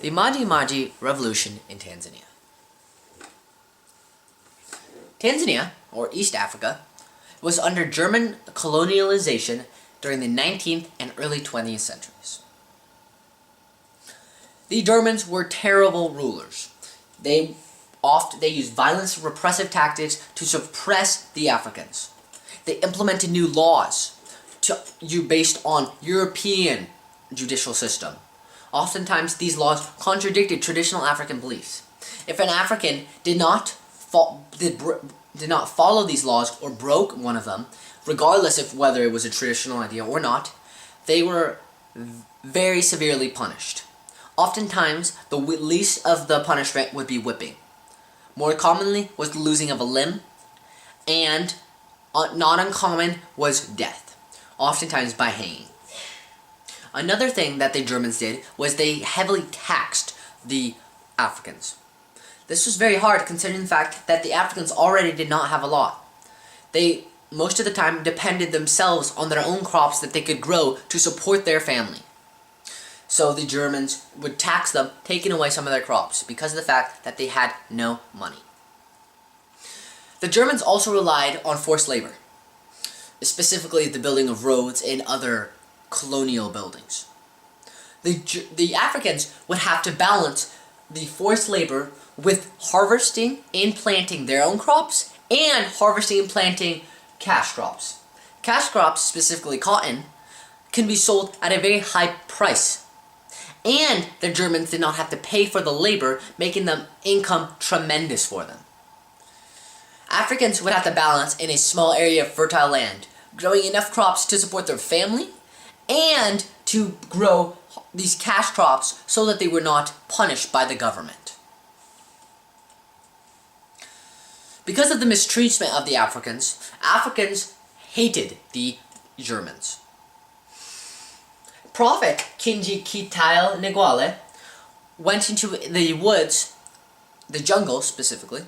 The Maji Revolution in Tanzania. Tanzania, or East Africa, was under German colonialization during the 19th and early 20th centuries. The Germans were terrible rulers. They used violence and repressive tactics to suppress the Africans. They implemented new laws based on European judicial system. Oftentimes, these laws contradicted traditional African beliefs. If an African did not follow these laws or broke one of them, regardless of whether it was a traditional idea or not, they were very severely punished. Oftentimes, the least of the punishment would be whipping. More commonly was the losing of a limb, and not uncommon was death, oftentimes by hanging. Another thing that the Germans did was they heavily taxed the Africans. This was very hard considering the fact that the Africans already did not have a lot. They, most of the time, depended themselves on their own crops that they could grow to support their family. So the Germans would tax them, taking away some of their crops because of the fact that they had no money. The Germans also relied on forced labor, specifically the building of roads and other colonial buildings. The Africans would have to balance the forced labor with harvesting and planting their own crops and harvesting and planting cash crops. Cash crops, specifically cotton, can be sold at a very high price. And the Germans did not have to pay for the labor, making the income tremendous for them. Africans would have to balance in a small area of fertile land, growing enough crops to support their family and to grow these cash crops so that they were not punished by the government. Because of the mistreatment of the Africans, Africans hated the Germans. Prophet Kinji Kitail Negwale went into the woods, the jungle specifically,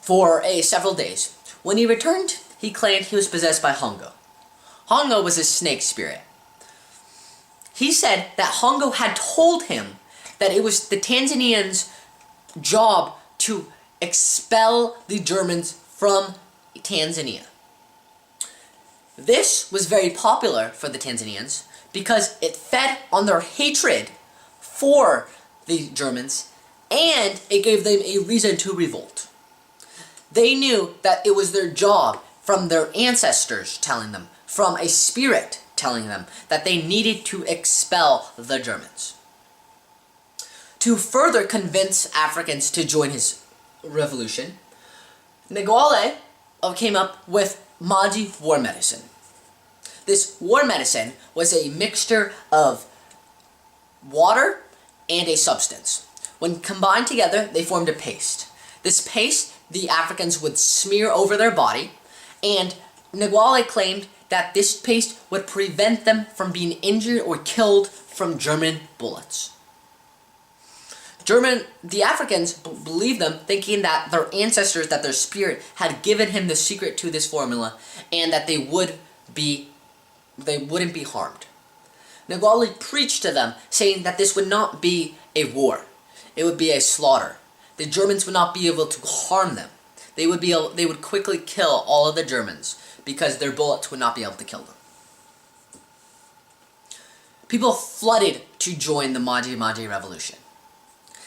for several days. When he returned, he claimed he was possessed by Hongo. Hongo was a snake spirit. He said that Hongo had told him that it was the Tanzanians' job to expel the Germans from Tanzania. This was very popular for the Tanzanians because it fed on their hatred for the Germans and it gave them a reason to revolt. They knew that it was their job, from their ancestors telling them, from a spirit telling them, that they needed to expel the Germans. To further convince Africans to join his revolution, Negwale came up with Maji war medicine. This war medicine was a mixture of water and a substance. When combined together, they formed a paste. This paste the Africans would smear over their body, and Negwale claimed that this paste would prevent them from being injured or killed from German bullets. The Africans believed them, thinking that their ancestors, that their spirit had given him the secret to this formula, and that they wouldn't be harmed. Negwale preached to them, saying that this would not be a war. It would be a slaughter. The Germans would not be able to harm them. They would quickly kill all of the Germans because their bullets would not be able to kill them. People flooded to join the Maji Revolution.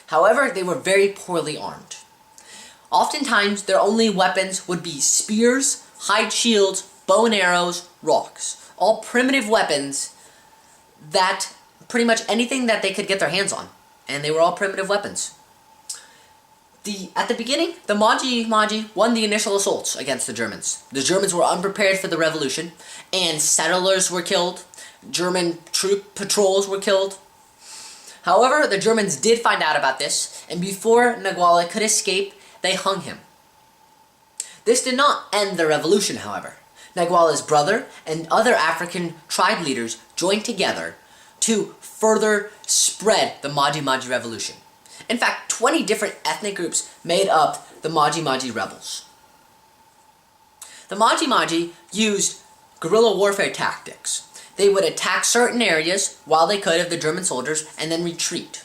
However, they were very poorly armed. Oftentimes, their only weapons would be spears, hide shields, bow and arrows, rocks. All primitive weapons that pretty much anything that they could get their hands on. And they were all primitive weapons. At the beginning, the Maji won the initial assaults against the Germans. The Germans were unprepared for the revolution, and settlers were killed. German troop patrols were killed. However, the Germans did find out about this, and before Negwale could escape, they hung him. This did not end the revolution, however. Negwale's brother and other African tribe leaders joined together to further spread the Maji revolution. In fact, 20 different ethnic groups made up the Maji rebels. The Maji used guerrilla warfare tactics. They would attack certain areas while they could of the German soldiers and then retreat.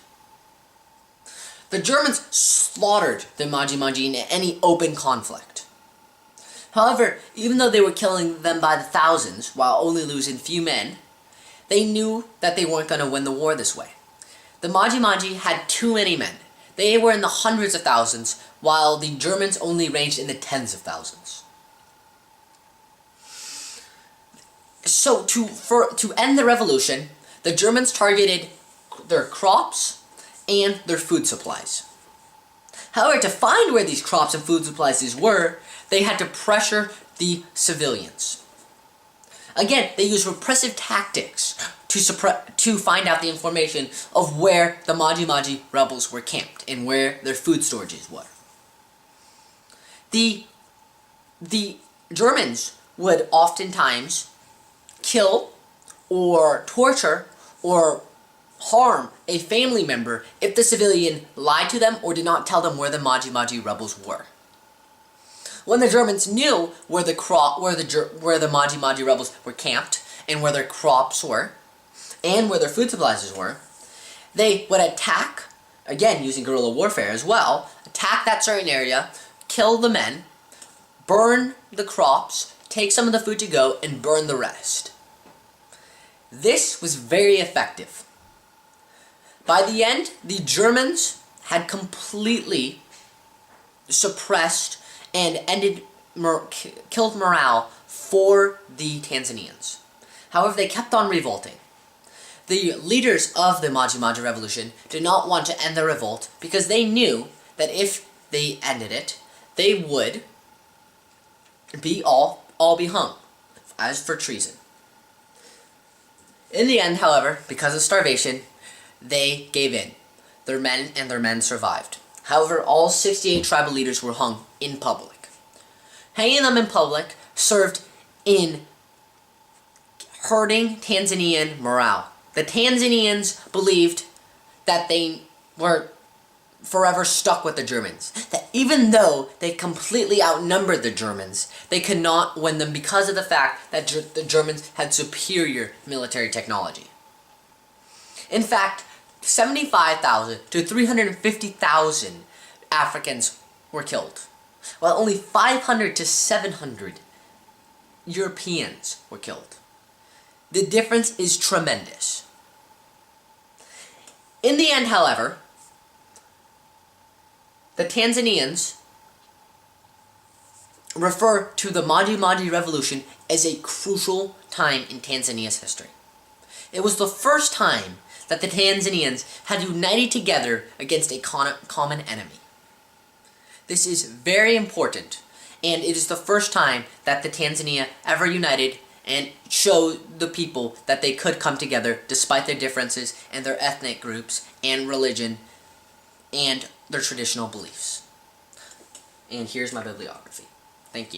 The Germans slaughtered the Maji in any open conflict. However, even though they were killing them by the thousands while only losing few men, they knew that they weren't going to win the war this way. The Maji had too many men. They were in the hundreds of thousands, while the Germans only ranged in the tens of thousands. So to end the revolution, the Germans targeted their crops and their food supplies. However, to find where these crops and food supplies were, they had to pressure the civilians. Again, they used repressive tactics to find out the information of where the Maji rebels were camped and where their food storages were. The Germans would oftentimes kill or torture or harm a family member if the civilian lied to them or did not tell them where the Maji rebels were. When the Germans knew where the Maji rebels were camped and where their crops were and where their food supplies were, they would attack, again using guerrilla warfare as well, attack that certain area, kill the men, burn the crops, take some of the food to go, and burn the rest. This was very effective. By the end, the Germans had completely suppressed and killed morale for the Tanzanians. However, they kept on revolting. The leaders of the Maji revolution did not want to end the revolt because they knew that if they ended it, they would be all be hung as for treason. In the end, however, because of starvation, they gave in. Their men survived. However, all 68 tribal leaders were hung in public. Hanging them in public served in hurting Tanzanian morale. The Tanzanians believed that they were forever stuck with the Germans. That even though they completely outnumbered the Germans, they could not win them because of the fact that the Germans had superior military technology. In fact, 75,000 to 350,000 Africans were killed, while only 500 to 700 Europeans were killed. The difference is tremendous. In the end, however, the Tanzanians refer to the Maji revolution as a crucial time in Tanzania's history. It was the first time that the Tanzanians had united together against a common enemy. This is very important, and it is the first time that the Tanzania ever united and showed the people that they could come together despite their differences and their ethnic groups and religion and their traditional beliefs. And here's my bibliography. Thank you.